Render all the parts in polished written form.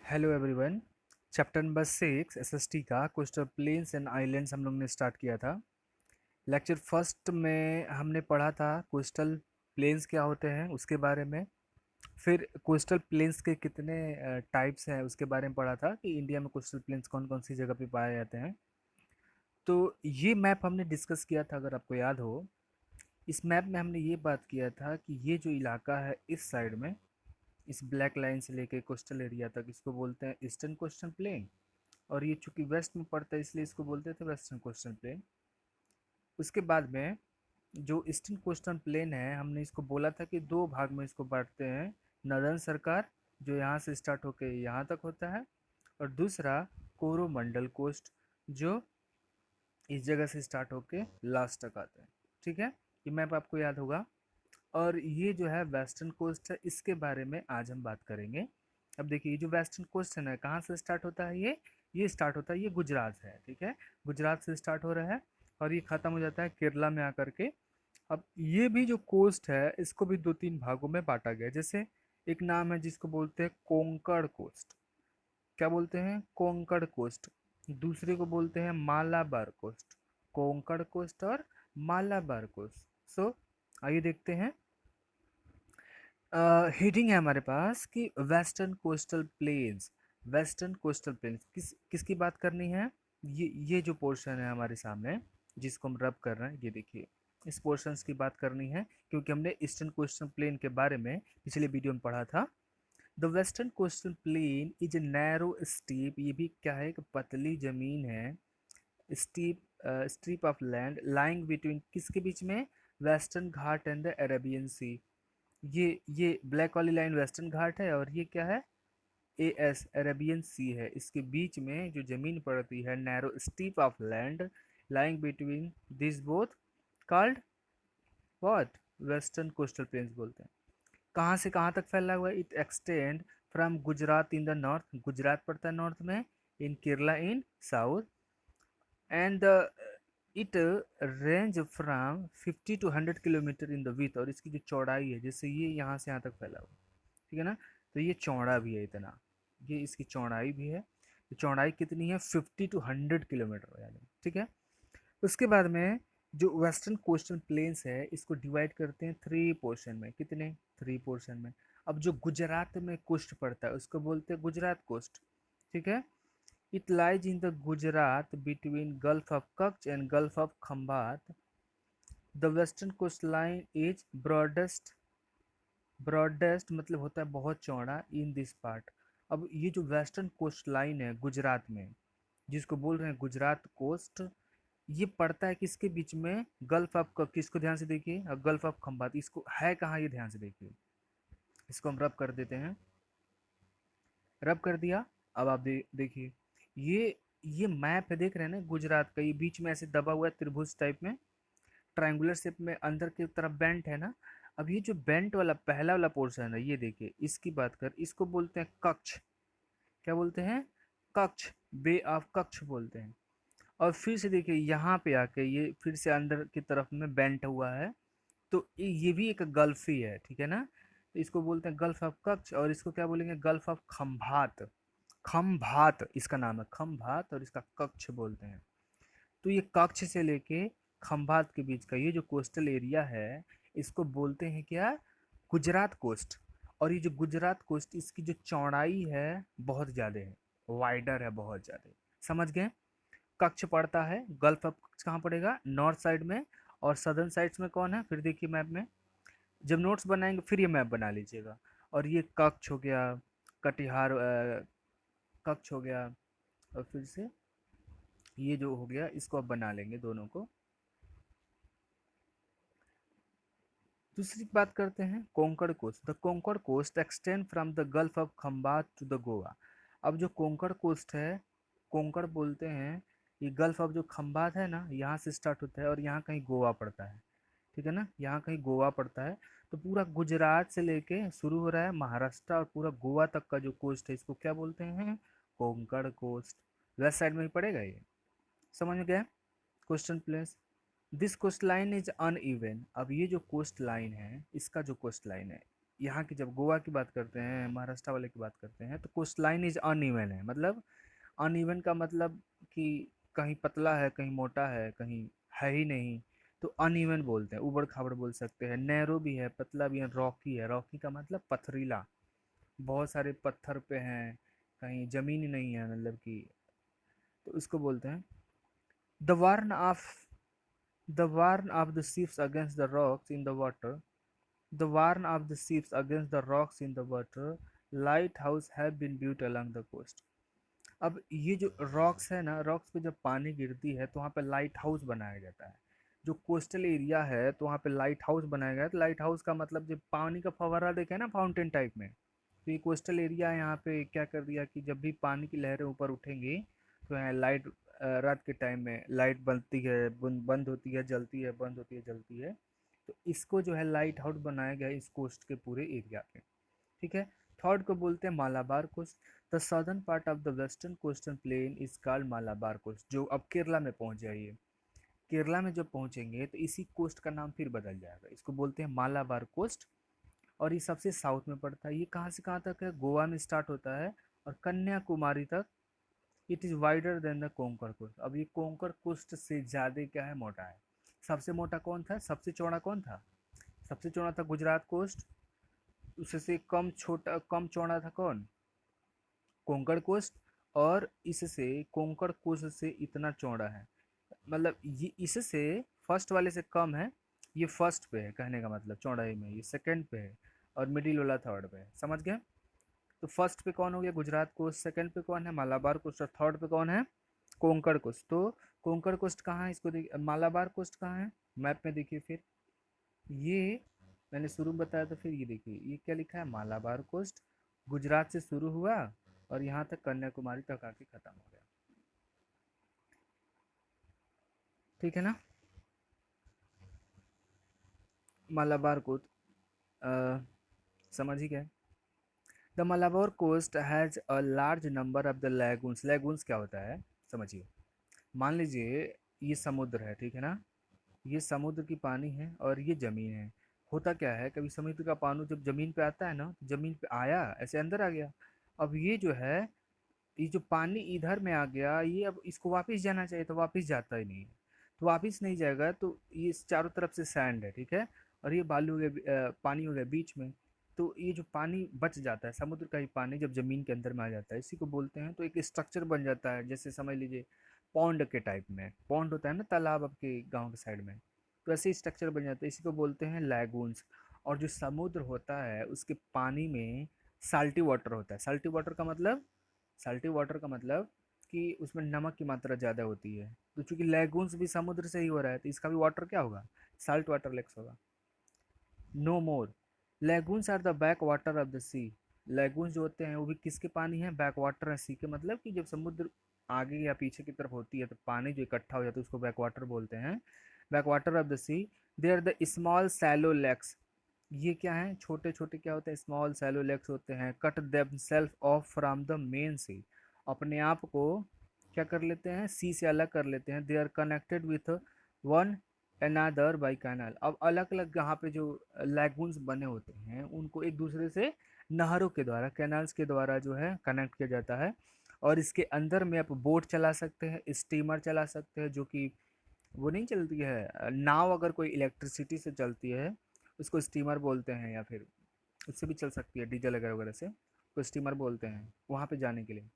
Hello everyone. Chapter number 6 SST का coastal plains and islands हम लोग ने स्टार्ट किया था। लेक्चर फर्स्ट में हमने पढ़ा था कोस्टल प्लेन्स क्या होते हैं उसके बारे में। फिर कोस्टल प्लेन्स के कितने टाइप्स हैं उसके बारे में पढ़ा था कि इंडिया में कोस्टल प्लेन्स कौन कौन सी जगह पे पाए जाते हैं। तो ये मैप हमने डिस्कस किया था, अगर आपको याद हो। इस मैप में हमने ये बात किया था कि ये जो इलाका है इस साइड में, इस ब्लैक लाइन से लेके कोस्टल एरिया तक, इसको बोलते हैं ईस्टर्न कोस्टल प्लेन। और ये चूंकि वेस्ट में पड़ता है इसलिए इसको बोलते थे वेस्टर्न कोस्टल प्लेन। उसके बाद में जो ईस्टर्न कोस्टल प्लेन है हमने इसको बोला था कि दो भाग में इसको बांटते हैं। नर्दर्न सरकार जो यहाँ से स्टार्ट होके यहाँ तक होता है, और दूसरा कोरोमंडल कोस्ट जो इस जगह से स्टार्ट होके लास्ट तक आता है। ठीक है, ये मैप आपको याद होगा। और ये जो है वेस्टर्न कोस्ट है, इसके बारे में आज हम बात करेंगे। अब देखिए ये जो वेस्टर्न कोस्ट है ना, कहाँ से स्टार्ट होता है ये स्टार्ट होता है, ये गुजरात है। ठीक है, गुजरात से स्टार्ट हो रहा है और ये खत्म हो जाता है केरला में आकर के। अब ये भी जो कोस्ट है इसको भी दो तीन भागों में बांटा गया है। जैसे एक नाम है जिसको बोलते हैं कोंकण कोस्ट। क्या बोलते हैं? कोंकण कोस्ट। दूसरे को बोलते हैं मालाबार कोस्ट। कोंकण कोस्ट और मालाबार कोस्ट। सो आइए देखते हैं। हेडिंग है हमारे पास कि western coastal planes. Western coastal planes किसकी बात करनी है? ये जो पोर्शन है हमारे सामने जिसको हम रब कर रहे हैं, ये देखिए इस पोर्शंस की बात करनी है, क्योंकि हमने ईस्टर्न कोस्टल प्लेन के बारे में पिछले वीडियो में पढ़ा था। The western coastal plain is a narrow steep, ये भी क्या है? एक पतली जमीन है। Steep strip of land lying between, किसके बीच में? Western Ghat and the Arabian sea. ये ब्लैक वाली लाइन वेस्टर्न घाट है और ये क्या है? ए एस अरेबियन सी है। इसके बीच में जो जमीन पड़ती है, narrow steep of land lying between this both called what? Western coastal plains बोलते हैं। कहाँ से कहाँ तक फैला हुआ है? It extend from Gujarat in the north, Gujarat पड़ता है नॉर्थ में, in Kerala in south, and it range from 50 to 100 kilometre in the width. और इसकी जो चौड़ाई है, जैसे ये यहाँ से यहाँ तक फैला हुआ, ठीक है ना, तो ये चौड़ा भी है इतना, ये इसकी चौड़ाई भी है। तो चौड़ाई कितनी है? 50 to 100 किलोमीटर यानी। ठीक है, उसके बाद में जो वेस्टर्न कोस्टल प्लेन्स है इसको डिवाइड करते हैं थ्री पोर्शन में। कितने? थ्री पोर्शन में। अब जो गुजरात में कोस्ट पड़ता है उसको बोलते हैं गुजरात कोस्ट। ठीक है, it lies in the Gujarat between gulf of Kutch and gulf of Khambhat. The western coast line is broadest, broadest मतलब होता है बहुत चौड़ा, इन दिस पार्ट। अब ये जो वेस्टर्न कोस्ट लाइन है गुजरात में, जिसको बोल रहे हैं गुजरात कोस्ट, ये पड़ता है किसके बीच में? Gulf of Kutch. किसको ध्यान से देखिए, गल्फ ऑफ खंबात इसको है कहाँ, ये ध्यान से देखिए। इसको हम रब कर देते हैं, रब कर दिया। अब आप देखिए ये मैप है, देख रहे हैं ना गुजरात का, ये बीच में ऐसे दबा हुआ है त्रिभुज टाइप में, ट्रायंगुलर शेप में, अंदर की तरफ बेंट है ना। अब ये जो बेंट वाला पहला वाला पोर्शन है, ये देखिए इसकी बात कर, इसको बोलते हैं कच्छ। क्या बोलते हैं? कच्छ, बे ऑफ कच्छ बोलते हैं। और फिर से देखिए यहाँ पे आके ये फिर से अंदर की तरफ में बेंट हुआ है, तो ये भी एक गल्फ ही है। ठीक है ना, तो इसको बोलते हैं गल्फ ऑफ कच्छ, और इसको क्या बोलेंगे? Gulf of Khambhat. खंभात इसका नाम है, खंभात, और इसका कच्छ बोलते हैं। तो ये कच्छ से लेके खंभात के बीच का ये जो कोस्टल एरिया है इसको बोलते हैं क्या? गुजरात कोस्ट। और ये जो गुजरात कोस्ट, इसकी जो चौड़ाई है बहुत ज़्यादा है, वाइडर है बहुत ज़्यादा। समझ गए? कच्छ पड़ता है, गल्फ ऑफ कच्छ कहाँ पड़ेगा? नॉर्थ साइड में। और सदर्न साइड्स में कौन है? फिर देखिए मैप में, जब नोट्स बनाएंगे फिर ये मैप बना लीजिएगा। और ये कच्छ हो गया, कटिहार कच्छ हो गया, और फिर से ये जो हो गया इसको अब बना लेंगे दोनों को। दूसरी बात करते हैं Konkan coast. The Konkan coast extend from the gulf of Khambhat to the Goa. अब जो कोंकण कोस्ट है, कोंकण बोलते हैं, ये गल्फ ऑफ जो खंबात है ना, यहाँ से स्टार्ट होता है और यहाँ कहीं गोवा पड़ता है। ठीक है ना, यहाँ कहीं गोवा पड़ता है। तो पूरा गुजरात से लेके शुरू हो रहा है महाराष्ट्र और पूरा गोवा तक का जो कोस्ट है इसको क्या बोलते हैं? कोंकण कोस्ट। वेस्ट साइड में ही पड़ेगा ये। समझ में गया? Question place, this coast line is uneven. अब ये जो कोस्ट लाइन है, इसका जो कोस्ट लाइन है, यहाँ की जब गोवा की बात करते हैं, महाराष्ट्र वाले की बात करते हैं, तो कोस्ट लाइन इज अनइवन है। मतलब अनइवन का मतलब कि कहीं पतला है, कहीं मोटा है, कहीं है ही नहीं, तो अनइवन बोलते हैं। उबड़ खाबड़ बोल सकते हैं। नैरो भी है, पतला भी है, रॉकी है। रॉकी का मतलब पथरीला, बहुत सारे पत्थर पे हैं, कहीं जमीन ही नहीं है, मतलब कि, तो इसको बोलते हैं the warn of the ships against the rocks in the water. The warn of the ships against the rocks in the water. Lighthouse have been built along the coast. अब ये जो रॉक्स है ना, रॉक्स पे जब पानी गिरती है तो वहाँ पे लाइट हाउस बनाया जाता है। जो कोस्टल एरिया है तो वहाँ पे लाइट हाउस बनाया गया है। तो लाइट हाउस का मतलब जब पानी का फव्वारा देखे ना फाउंटेन टाइप में, तो ये कोस्टल एरिया है। यहाँ पे क्या कर दिया कि जब भी पानी की लहरें ऊपर उठेंगी तो यहाँ लाइट, रात के टाइम में लाइट बनती है, बंद होती है, जलती है, बंद होती है, जलती है। तो इसको जो है लाइट हाउस बनाया गया है इस कोस्ट के पूरे एरिया पे। ठीक है। थर्ड को बोलते हैं Malabar coast. The southern part of the western coastal plain is called Malabar coast. जो अब केरला में पहुंच जाइए, केरला में जब पहुंचेंगे तो इसी कोस्ट का नाम फिर बदल जाएगा, इसको बोलते हैं मालाबार कोस्ट। और ये सबसे साउथ में पड़ता है। ये कहाँ से कहाँ तक है? गोवा में स्टार्ट होता है और कन्याकुमारी तक। It is wider than the Konkan coast. अब ये कोंकण कोस्ट से ज़्यादा क्या है, मोटा है। सबसे मोटा कौन था, सबसे चौड़ा कौन था? सबसे चौड़ा था गुजरात कोस्ट। उससे कम छोटा, कम चौड़ा था कौन? कोंकण कोस्ट। और इससे कोंकण कोस्ट से इतना चौड़ा है, मतलब ये इससे फर्स्ट वाले से कम है। ये फर्स्ट पे है, कहने का मतलब चौड़ाई में ये सेकंड पे है, और मिडिल वाला थर्ड पे है। समझ गए? तो फर्स्ट पे कौन हो गया, गुजरात कोस्ट। सेकंड पे कौन है, मालाबार कोस्ट। और थर्ड पे कौन है, कोंकण कोस्ट। तो कोंकण कोस्ट कहाँ है, इसको देखिए। मालाबार कोस्ट कहाँ है, मैप में देखिए फिर। ये मैंने शुरू में बताया, तो फिर ये देखिए ये क्या लिखा है, मालाबार कोस्ट। गुजरात से शुरू हुआ और यहाँ तक कन्याकुमारी तक आके खत्म हो गया। ठीक है ना? मालाबार कोस्ट समझ ही गए। The Malabar coast has a large number of the lagoons. Lagoons क्या होता है, समझिए। मान लीजिए ये समुद्र है, ठीक है ना? ये समुद्र की पानी है और ये ज़मीन है। होता क्या है, कभी समुद्र का पानी जब ज़मीन पे आता है ना, तो ज़मीन पे आया, ऐसे अंदर आ गया। अब ये जो है, ये जो पानी इधर में आ गया, ये अब इसको वापस जाना चाहिए तो वापस जाता ही नहीं है। तो वापस नहीं जाएगा, तो ये चारों तरफ से सैंड है, ठीक है। और ये बालू हो गया, पानी हो गया बीच में। तो ये जो पानी बच जाता है, समुद्र का ही पानी जब ज़मीन के अंदर में आ जाता है, इसी को बोलते हैं। तो एक स्ट्रक्चर बन जाता है, जैसे समझ लीजिए पॉन्ड के टाइप में। पॉन्ड होता है ना तालाब आपके गाँव के साइड में, तो ऐसे ही स्ट्रक्चर बन जाता है, इसी को बोलते हैं लैगून्स। और जो समुद्र होता है उसके पानी में साल्टी वाटर होता है। साल्टी वाटर का मतलब, साल्टी वाटर का मतलब कि उसमें नमक की मात्रा ज़्यादा होती है। तो चूंकि लैगून्स भी समुद्र से ही हो रहा है, तो इसका भी वाटर क्या होगा, साल्ट वाटर लेक्स होगा। No more, lagoons are the back water of the sea. Lagoons जो होते हैं वो भी किसके पानी है, बैक वाटर है सी के। मतलब कि जब समुद्र आगे या पीछे की तरफ होती है तो पानी जो इकट्ठा हो जाता है उसको बैक वाटर बोलते हैं। Back water of the sea. They are the small shallow lakes. ये क्या है, छोटे छोटे क्या होते हैं, स्मॉल सैलो लेक्स होते हैं। Cut themselves off from the main sea. अपने आप को क्या कर लेते हैं, सी से अलग कर लेते हैं। They are connected with one another by canal. अब अलग अलग यहाँ पे जो लैगून्स बने होते हैं उनको एक दूसरे से नहरों के द्वारा, कैनाल्स के द्वारा जो है कनेक्ट किया जाता है। और इसके अंदर में आप बोट चला सकते हैं, स्टीमर चला सकते हैं, जो कि वो नहीं चलती है नाव, अगर कोई इलेक्ट्रिसिटी से चलती है उसको स्टीमर बोलते हैं, या फिर उससे भी चल सकती है डीजल वगैरह वगैरह से, तो स्टीमर बोलते हैं वहाँ पे जाने के लिए।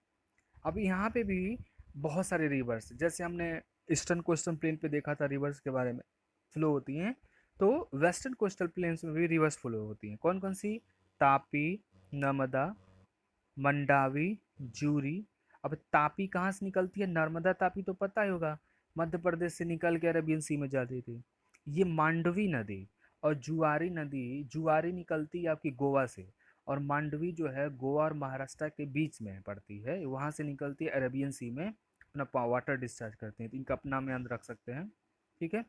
अब यहाँ पे भी बहुत सारे रिवर्स, जैसे हमने ईस्टर्न कोस्टल प्लेन पे देखा था रिवर्स के बारे में, फ्लो होती हैं। तो वेस्टर्न कोस्टल प्लेन्स में भी रिवर्स फ्लो होती हैं। कौन कौन सी? तापी, नर्मदा, मंडावी, जूरी। अब तापी कहाँ से निकलती है, नर्मदा तापी तो पता ही होगा, मध्य प्रदेश से निकल के अरेबियन सी में जाती थी। ये मांडवी नदी और जुआरी नदी, जुआरी निकलती है आपकी गोवा से, और मांडवी जो है गोवा और महाराष्ट्र के बीच में पड़ती है, वहाँ से निकलती है अरेबियन सी में, अपना वाटर डिस्चार्ज करते हैं। तो इनका अपना में याद रख सकते हैं। ठीक है।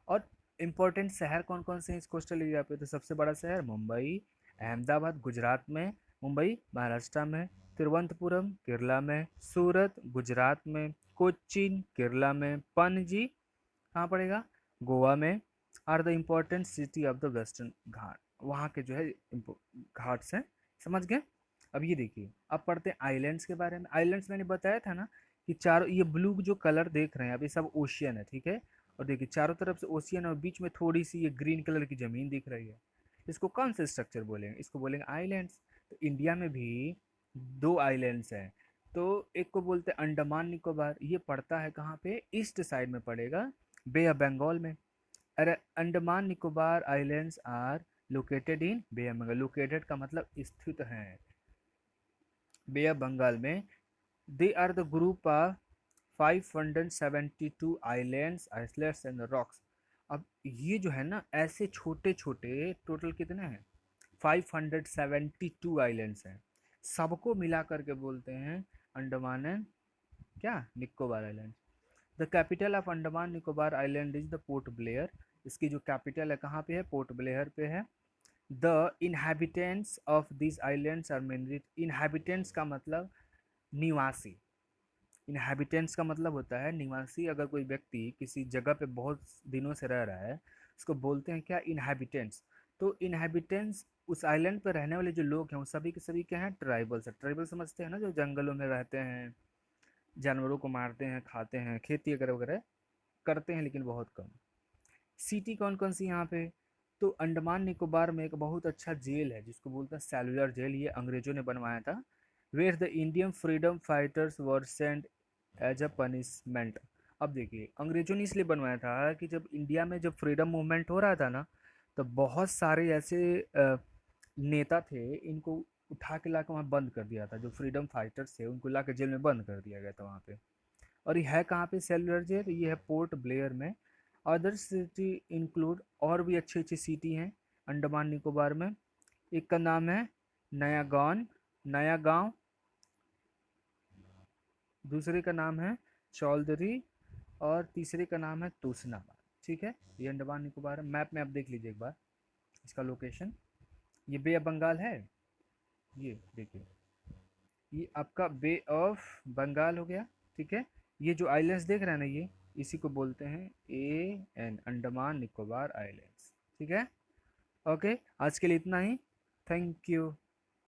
और इम्पोर्टेंट शहर कौन कौन से हैं इस कोस्टल एरिया पे? तो सबसे बड़ा शहर मुंबई, अहमदाबाद गुजरात में, मुंबई महाराष्ट्र में, तिरुवनंतपुरम केरला में, सूरत गुजरात में, कोचीन केरला में, पणजी कहाँ पड़ेगा, गोवा में, are the important city of the western Ghat वहाँ के जो है घाट्स हैं, समझ गए। अब ये देखिए, अब पढ़ते हैं आइलैंड्स के बारे में। आइलैंड्स मैंने बताया था ना कि चारों, ये ब्लू जो कलर देख रहे हैं अब, ये सब ओशियन है, ठीक है। और देखिए चारों तरफ से ओशियन और बीच में थोड़ी सी ये ग्रीन कलर की ज़मीन दिख रही है। इसको कौन सा स्ट्रक्चर बोलेंगे? इसको बोलेंगे आइलैंड्स। तो इंडिया में भी दो आइलैंड्स हैं। तो एक को बोलते हैं अंडमान निकोबार, ये पड़ता है कहाँ पे? ईस्ट साइड में पड़ेगा, बे ऑफ बंगाल में। अरे Andaman Nicobar islands are located in bay of Bengal. Located का मतलब स्थित हैं बे ऑफ बंगाल में। They are the group of 572 islands, islands and rocks. अब ये जो है ना, ऐसे छोटे छोटे टोटल कितने हैं? 572 आइलैंड्स हैं। सबको मिला करके बोलते हैं अंडमान एंड क्या, Nicobar island. The capital of Andaman Nicobar island is the port Blair. इसकी जो कैपिटल है कहाँ पे है? पोर्ट ब्लेयर पे है। The inhabitants of this islands are mainly, inhabitants का मतलब निवासी। इनहेबिटेंट्स का मतलब होता है निवासी। अगर कोई व्यक्ति किसी जगह पे बहुत दिनों से रह रहा है, उसको बोलते हैं क्या? इनहेबिटेंट्स। तो इनहेबिटेंट्स, उस आइलैंड पर रहने वाले जो लोग हैं वो सभी के सभी क्या हैं? ट्राइबल्स है। ट्राइबल समझते हैं ना, जो जंगलों में रहते हैं, जानवरों को मारते हैं, खाते हैं, खेती वगैरह वगैरह करते हैं, लेकिन बहुत कम। सिटी कौन कौन सी यहाँ पे? तो अंडमान निकोबार में एक बहुत अच्छा जेल है जिसको बोलते हैं सेलुलर जेल, ये अंग्रेजों ने बनवाया था। Where the Indian freedom fighters were sent as a punishment. अब देखिए, अंग्रेजों ने इसलिए बनवाया था कि जब इंडिया में जब फ्रीडम मूवमेंट हो रहा था ना, तो बहुत सारे ऐसे नेता थे, इनको उठा के ला के वहाँ बंद कर दिया था। जो फ्रीडम फाइटर्स थे उनको ला के जेल में बंद कर दिया गया था वहाँ पे। और ये है कहाँ पे सेलुलर जेल? ये है पोर्ट ब्लेयर में। अदर सिटी इंक्लूड, और भी अच्छी अच्छी सिटी हैं अंडमान निकोबार में। एक का नाम है नया नया गांव, दूसरे का नाम है चौधरी, और तीसरे का नाम है तूसनाबाद। ठीक है, ये अंडमान निकोबार है। मैप में आप देख लीजिए एक बार इसका लोकेशन। ये बे ऑफ बंगाल है, ये देखिए, ये आपका बे ऑफ बंगाल हो गया। ठीक है, ये जो आइलैंड्स देख रहे हैं ना, ये इसी को बोलते हैं एन, अंडमान निकोबार आइलैंड्स। ठीक है, ओके, आज के लिए इतना ही। Thank you.